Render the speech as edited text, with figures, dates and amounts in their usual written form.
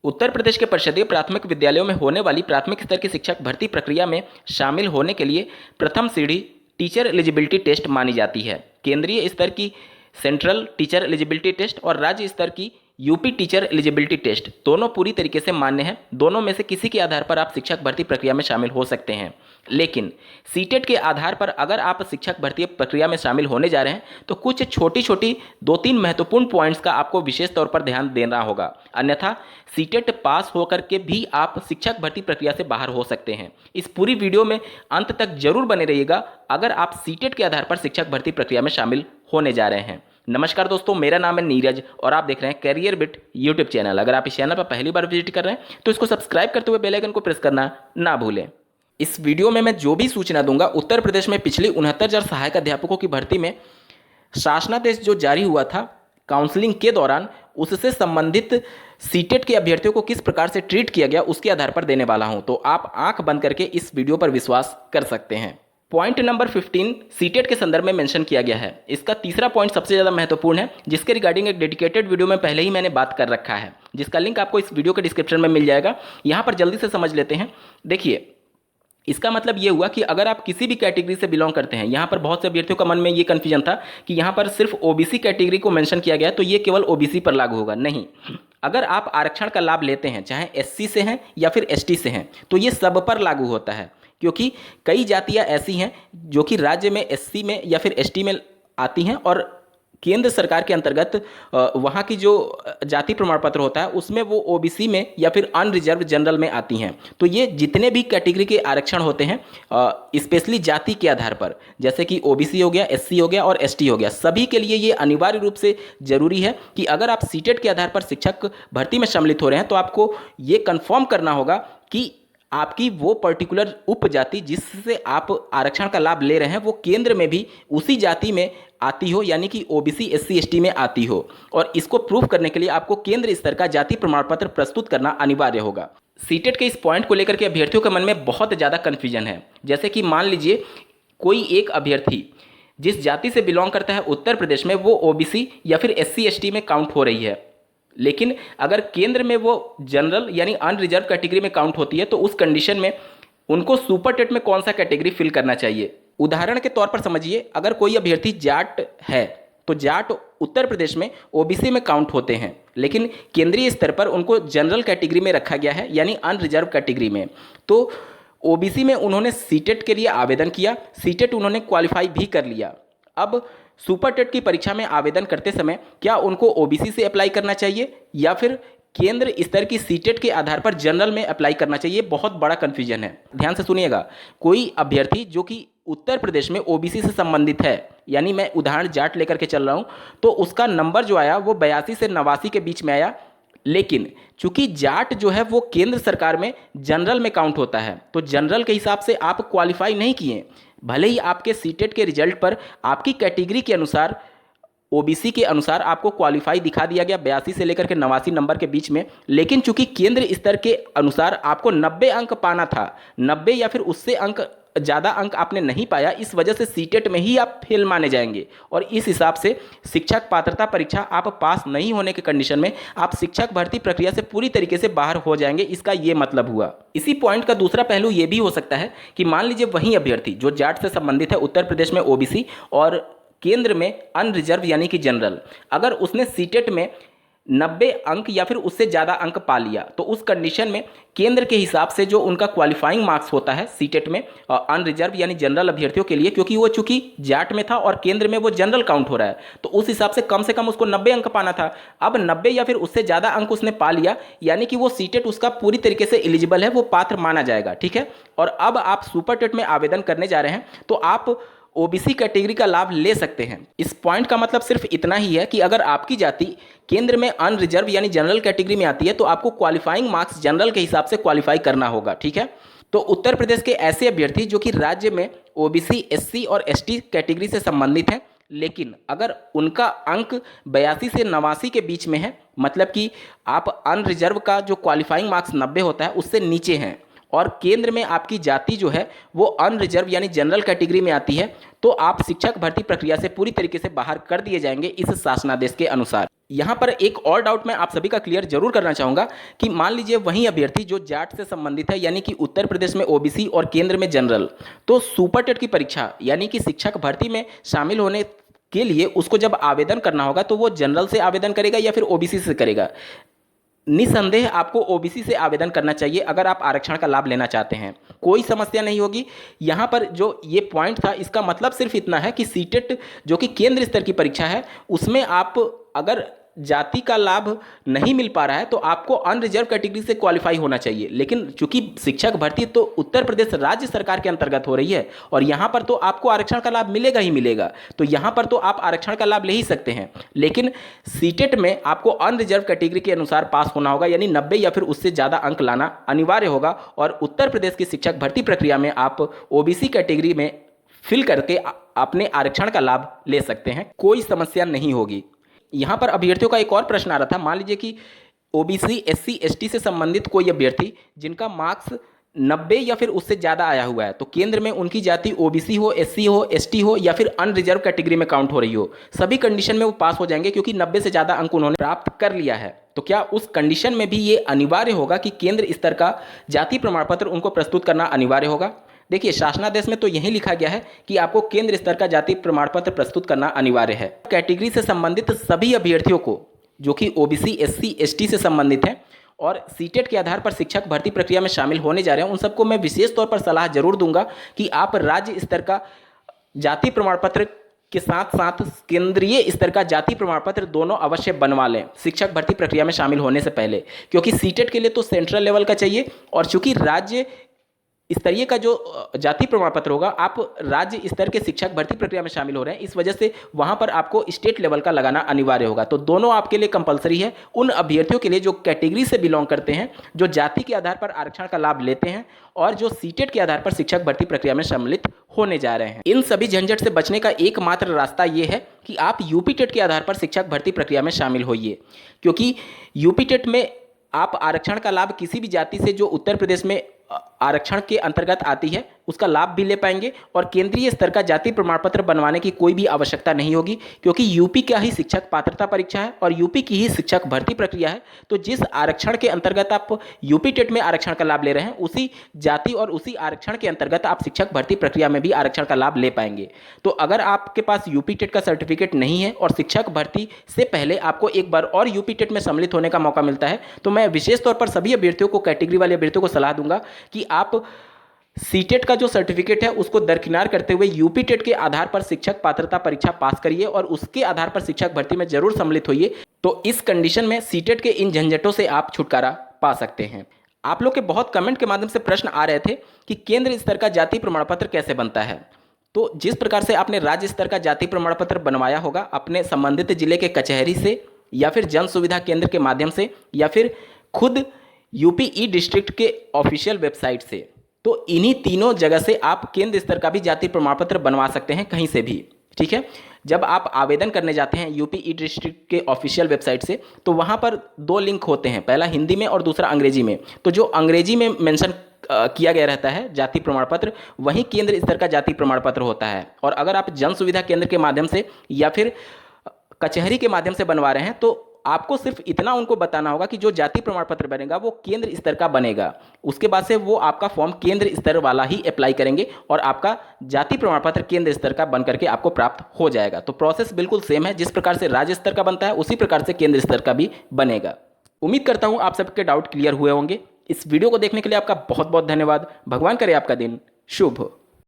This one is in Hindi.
उत्तर प्रदेश के परिषदीय प्राथमिक विद्यालयों में होने वाली प्राथमिक स्तर की शिक्षक भर्ती प्रक्रिया में शामिल होने के लिए प्रथम सीढ़ी टीचर एलिजिबिलिटी टेस्ट मानी जाती है। केंद्रीय स्तर की सेंट्रल टीचर एलिजिबिलिटी टेस्ट और राज्य स्तर की यूपी टीचर एलिजिबिलिटी टेस्ट दोनों पूरी तरीके से मान्य हैं। दोनों में से किसी के आधार पर आप शिक्षक भर्ती प्रक्रिया में शामिल हो सकते हैं, लेकिन सीटेट के आधार पर अगर आप शिक्षक भर्ती प्रक्रिया में शामिल होने जा रहे हैं तो कुछ छोटी छोटी 2-3 महत्वपूर्ण पॉइंट्स का आपको विशेष तौर पर ध्यान देना होगा, अन्यथा सीटेट पास होकर के भी आप शिक्षक भर्ती प्रक्रिया से बाहर हो सकते हैं। इस पूरी वीडियो में अंत तक जरूर बने रहिएगा अगर आप सीटेट के आधार पर शिक्षक भर्ती प्रक्रिया में शामिल होने जा रहे हैं। नमस्कार दोस्तों, मेरा नाम है नीरज और आप देख रहे हैं करियर बिट यूट्यूब चैनल। अगर आप इस चैनल पर पहली बार विजिट कर रहे हैं तो इसको सब्सक्राइब करते हुए बेल आइकन को प्रेस करना ना भूलें। इस वीडियो में मैं जो भी सूचना दूंगा उत्तर प्रदेश में पिछली 69,000 सहायक अध्यापकों की भर्ती में शासनादेश जो जारी हुआ था काउंसलिंग के दौरान, उससे संबंधित सीटेट के अभ्यर्थियों को किस प्रकार से ट्रीट किया गया उसके आधार पर देने वाला हूं, तो आप आंख बंद करके इस वीडियो पर विश्वास कर सकते हैं। पॉइंट नंबर 15 सीटेट के संदर्भ में मेंशन किया गया है। इसका तीसरा पॉइंट सबसे ज़्यादा महत्वपूर्ण है, जिसके रिगार्डिंग एक डेडिकेटेड वीडियो में पहले ही मैंने बात कर रखा है, जिसका लिंक आपको इस वीडियो के डिस्क्रिप्शन में मिल जाएगा। यहाँ पर जल्दी से समझ लेते हैं। देखिए, इसका मतलब ये हुआ कि अगर आप किसी भी कैटेगरी से बिलोंग करते हैं, यहाँ पर बहुत से अभ्यर्थियों का मन में ये कन्फ्यूजन था कि यहाँ पर सिर्फ ओबीसी कैटेगरी को मेंशन किया गया है तो ये केवल ओबीसी पर लागू होगा। नहीं, अगर आप आरक्षण का लाभ लेते हैं, चाहे एससी से हैं या फिर एसटी से हैं, तो ये सब पर लागू होता है, क्योंकि कई जातियां ऐसी हैं जो कि राज्य में एससी में या फिर एसटी में आती हैं और केंद्र सरकार के अंतर्गत वहाँ की जो जाति प्रमाण पत्र होता है उसमें वो ओबीसी में या फिर अनरिजर्व जनरल में आती हैं। तो ये जितने भी कैटेगरी के आरक्षण होते हैं स्पेशली जाति के आधार पर, जैसे कि ओबीसी हो गया, एससी हो गया और एसटी हो गया, सभी के लिए ये अनिवार्य रूप से जरूरी है कि अगर आप सीटेट के आधार पर शिक्षक भर्ती में सम्मिलित हो रहे हैं तो आपको ये कन्फर्म करना होगा कि आपकी वो पर्टिकुलर उपजाति जिससे आप आरक्षण का लाभ ले रहे हैं वो केंद्र में भी उसी जाति में आती हो, यानी कि ओबीसी एससी एसटी में आती हो। और इसको प्रूफ करने के लिए आपको केंद्र स्तर का जाति प्रमाण पत्र प्रस्तुत करना अनिवार्य होगा। सीटेट के इस पॉइंट को लेकर के अभ्यर्थियों के मन में बहुत ज़्यादा कन्फ्यूजन है। जैसे कि मान लीजिए कोई एक अभ्यर्थी जिस जाति से बिलोंग करता है उत्तर प्रदेश में, वो ओबीसी या फिर एससी एसटी में काउंट हो रही है, लेकिन अगर केंद्र में वो जनरल यानी अनरिजर्व कैटेगरी में काउंट होती है तो उस कंडीशन में उनको सुपर टेट में कौन सा कैटेगरी फिल करना चाहिए। उदाहरण के तौर पर समझिए, अगर कोई अभ्यर्थी जाट है तो जाट उत्तर प्रदेश में ओबीसी में काउंट होते हैं, लेकिन केंद्रीय स्तर पर उनको जनरल कैटेगरी में रखा गया है यानी अनरिजर्व कैटेगरी में। तो ओबीसी में उन्होंने सीटेट के लिए आवेदन किया, सीटेट उन्होंने क्वालिफाई भी कर लिया। अब सुपर टेट की परीक्षा में आवेदन करते समय क्या उनको ओबीसी से अप्लाई करना चाहिए या फिर केंद्र स्तर की सीटेट के आधार पर जनरल में अप्लाई करना चाहिए? बहुत बड़ा कन्फ्यूजन है, ध्यान से सुनिएगा। कोई अभ्यर्थी जो कि उत्तर प्रदेश में ओबीसी से संबंधित है, यानी मैं उदाहरण जाट लेकर के चल रहा हूँ, तो उसका नंबर जो आया वो 82 से 89 के बीच में आया, लेकिन चूंकि जाट जो है वो केंद्र सरकार में जनरल में काउंट होता है, तो जनरल के हिसाब से आप क्वालिफाई नहीं किए। भले ही आपके सीटेट के रिजल्ट पर आपकी कैटेगरी के अनुसार ओबीसी के अनुसार आपको क्वालिफाई दिखा दिया गया 82 से लेकर के 89 नंबर के बीच में, लेकिन चूंकि केंद्र स्तर के अनुसार आपको 90 अंक पाना था, 90 या फिर उससे ज़्यादा अंक आपने नहीं पाया, इस वजह से सीटेट में ही आप फेल माने जाएंगे और इस हिसाब से शिक्षक पात्रता परीक्षा आप पास नहीं होने के कंडीशन में आप शिक्षक भर्ती प्रक्रिया से पूरी तरीके से बाहर हो जाएंगे। इसका ये मतलब हुआ। इसी पॉइंट का दूसरा पहलू ये भी हो सकता है कि मान लीजिए वही अभ्यर्थी जो जाट से संबंधित है उत्तर प्रदेश में ओबीसी और केंद्र में अनरिजर्व यानी कि जनरल, अगर उसने सीटेट में 90 अंक या फिर उससे ज़्यादा अंक पा लिया, तो उस कंडीशन में केंद्र के हिसाब से जो उनका क्वालिफाइंग मार्क्स होता है सीटेट में अनरिजर्व यानी जनरल अभ्यर्थियों के लिए, क्योंकि वो चूंकि जाट में था और केंद्र में वो जनरल काउंट हो रहा है, तो उस हिसाब से कम उसको 90 अंक पाना था। अब 90 या फिर उससे ज़्यादा अंक उसने पा लिया, यानी कि वो सीटेट उसका पूरी तरीके से एलिजिबल है, वो पात्र माना जाएगा। ठीक है, और अब आप सुपर टेट में आवेदन करने जा रहे हैं तो आप ओबीसी कैटेगरी का लाभ ले सकते हैं। इस पॉइंट का मतलब सिर्फ इतना ही है कि अगर आपकी जाति केंद्र में अनरिजर्व यानी जनरल कैटेगरी में आती है तो आपको क्वालिफाइंग मार्क्स जनरल के हिसाब से क्वालिफाई करना होगा। ठीक है, तो उत्तर प्रदेश के ऐसे अभ्यर्थी जो कि राज्य में ओबीसी एससी और एसटी कैटेगरी से संबंधित हैं, लेकिन अगर उनका अंक 82 से 89 के बीच में है, मतलब कि आप अनरिजर्व का जो क्वालिफाइंग मार्क्स 90 होता है उससे नीचे हैं और केंद्र में आपकी जाति जो है वो अनरिजर्व यानी जनरल कैटेगरी में आती है, तो आप शिक्षक भर्ती प्रक्रिया से पूरी तरीके से बाहर कर दिए जाएंगे इस शासनादेश के अनुसार। यहाँ पर एक और डाउट मैं आप सभी का क्लियर जरूर करना चाहूँगा कि मान लीजिए वही अभ्यर्थी जो जाट से संबंधित है, यानी कि उत्तर प्रदेश में ओबीसी और केंद्र में जनरल, तो सुपर टेट की परीक्षा यानी कि शिक्षक भर्ती में शामिल होने के लिए उसको जब आवेदन करना होगा तो वो जनरल से आवेदन करेगा या फिर ओबीसी से करेगा? निसंदेह आपको ओबीसी से आवेदन करना चाहिए अगर आप आरक्षण का लाभ लेना चाहते हैं, कोई समस्या नहीं होगी। यहाँ पर जो ये पॉइंट था इसका मतलब सिर्फ इतना है कि सीटेट जो कि केंद्र स्तर की परीक्षा है उसमें आप अगर जाति का लाभ नहीं मिल पा रहा है तो आपको अनरिजर्व कैटेगरी से क्वालिफाई होना चाहिए। लेकिन चूंकि शिक्षक भर्ती तो उत्तर प्रदेश राज्य सरकार के अंतर्गत हो रही है और यहाँ पर तो आपको आरक्षण का लाभ मिलेगा ही मिलेगा, तो यहाँ पर तो आप आरक्षण का लाभ ले ही सकते हैं। लेकिन सीटेट में आपको अनरिजर्व कैटेगरी के अनुसार पास होना होगा, यानी 90 या फिर उससे ज़्यादा अंक लाना अनिवार्य होगा। और उत्तर प्रदेश की शिक्षक भर्ती प्रक्रिया में आप ओबीसी कैटेगरी में फिल करके अपने आरक्षण का लाभ ले सकते हैं, कोई समस्या नहीं होगी। यहाँ पर अभ्यर्थियों का एक और प्रश्न आ रहा था, मान लीजिए कि ओबीसी एससी एसटी से संबंधित कोई अभ्यर्थी जिनका मार्क्स 90 या फिर उससे ज़्यादा आया हुआ है, तो केंद्र में उनकी जाति ओबीसी हो, एससी हो, एसटी हो या फिर अनरिजर्व कैटेगरी में काउंट हो रही हो, सभी कंडीशन में वो पास हो जाएंगे क्योंकि 90 से ज़्यादा अंक उन्होंने प्राप्त कर लिया है। तो क्या उस कंडीशन में भी ये अनिवार्य होगा कि केंद्र स्तर का जाति प्रमाण पत्र उनको प्रस्तुत करना अनिवार्य होगा? देखिए, शासनादेश में तो यही लिखा गया है कि आपको केंद्र स्तर का जाति प्रमाण पत्र प्रस्तुत करना अनिवार्य है। कैटेगरी से संबंधित सभी अभ्यर्थियों को जो कि ओबीसी एससी एसटी से संबंधित हैं और सीटेट के आधार पर शिक्षक भर्ती प्रक्रिया में शामिल होने जा रहे हैं, उन सबको मैं विशेष तौर पर सलाह जरूर दूंगा कि आप राज्य स्तर का जाति प्रमाण पत्र के साथ साथ केंद्रीय स्तर का जाति प्रमाण पत्र दोनों अवश्य बनवा लें शिक्षक भर्ती प्रक्रिया में शामिल होने से पहले, क्योंकि सीटेट के लिए तो सेंट्रल लेवल का चाहिए और चूंकि राज्य स्तरीय का जो जाति प्रमाण पत्र होगा, आप राज्य स्तर के शिक्षक भर्ती प्रक्रिया में शामिल हो रहे हैं, इस वजह से वहां पर आपको स्टेट लेवल का लगाना अनिवार्य होगा। तो दोनों आपके लिए कंपलसरी है उन अभ्यर्थियों के लिए जो कैटेगरी से बिलोंग करते हैं, जो जाति के आधार पर आरक्षण का लाभ लेते हैं और जो सीटेट के आधार पर शिक्षक भर्ती प्रक्रिया में सम्मिलित होने जा रहे हैं। इन सभी झंझट से बचने का एकमात्र रास्ता ये है कि आप यूपी टेट के आधार पर शिक्षक भर्ती प्रक्रिया में शामिल होइए, क्योंकि यूपी टेट में आप आरक्षण का लाभ किसी भी जाति से जो उत्तर प्रदेश में आरक्षण के अंतर्गत आती है उसका लाभ भी ले पाएंगे और केंद्रीय स्तर का जाति प्रमाण पत्र बनवाने की कोई भी आवश्यकता नहीं होगी, क्योंकि यूपी का ही शिक्षक पात्रता परीक्षा है और यूपी की ही शिक्षक भर्ती प्रक्रिया है। तो जिस आरक्षण के अंतर्गत आप यूपी टेट में आरक्षण का लाभ ले रहे हैं, उसी जाति और उसी आरक्षण के अंतर्गत आप शिक्षक भर्ती प्रक्रिया में भी आरक्षण का लाभ ले पाएंगे। तो अगर आपके पास यूपी टेट का सर्टिफिकेट नहीं है और शिक्षक भर्ती से पहले आपको एक बार और यूपी टेट में सम्मिलित होने का मौका मिलता है, तो मैं विशेष तौर पर सभी अभ्यर्थियों को, कैटेगरी वाले अभ्यर्थियों को सलाह दूंगा कि आप सीटेट का जो सर्टिफिकेट है उसको दरकिनार करते हुए यूपी टेट के आधार पर शिक्षक पात्रता परीक्षा पास करिए और उसके आधार पर शिक्षक भर्ती में जरूर सम्मिलित होइए। तो इस कंडीशन में सीटेट के इन झंझटों से आप छुटकारा पा सकते हैं। आप लोग के बहुत कमेंट के माध्यम से प्रश्न आ रहे थे कि केंद्र स्तर का जाति प्रमाण पत्र कैसे बनता है। तो जिस प्रकार से आपने राज्य स्तर का जाति प्रमाण पत्र बनवाया होगा अपने संबंधित जिले के कचहरी से या फिर जन सुविधा केंद्र के माध्यम से या फिर खुद यूपी ई डिस्ट्रिक्ट के ऑफिशियल वेबसाइट से, तो इन्हीं तीनों जगह से आप केंद्र स्तर का भी जाति प्रमाण पत्र बनवा सकते हैं कहीं से भी। ठीक है, जब आप आवेदन करने जाते हैं यूपी ई डिस्ट्रिक्ट के ऑफिशियल वेबसाइट से, तो वहाँ पर दो लिंक होते हैं, पहला हिंदी में और दूसरा अंग्रेजी में। तो जो अंग्रेजी में मेंशन किया गया रहता है जाति प्रमाण पत्र, वहीं केंद्र स्तर का जाति प्रमाण पत्र होता है। और अगर आप जन सुविधा केंद्र के माध्यम से या फिर कचहरी के माध्यम से बनवा रहे हैं, तो आपको सिर्फ इतना उनको बताना होगा कि जो जाति प्रमाण पत्र बनेगा वो केंद्र स्तर का बनेगा। उसके बाद से वो आपका फॉर्म केंद्र स्तर वाला ही अप्लाई करेंगे और आपका जाति प्रमाण पत्र केंद्र स्तर का बन करके आपको प्राप्त हो जाएगा। तो प्रोसेस बिल्कुल सेम है, जिस प्रकार से राज्य स्तर का बनता है उसी प्रकार से केंद्र स्तर का भी बनेगा। उम्मीद करता हूँ आप सबके डाउट क्लियर हुए होंगे। इस वीडियो को देखने के लिए आपका बहुत बहुत धन्यवाद। भगवान करे आपका दिन शुभ हो।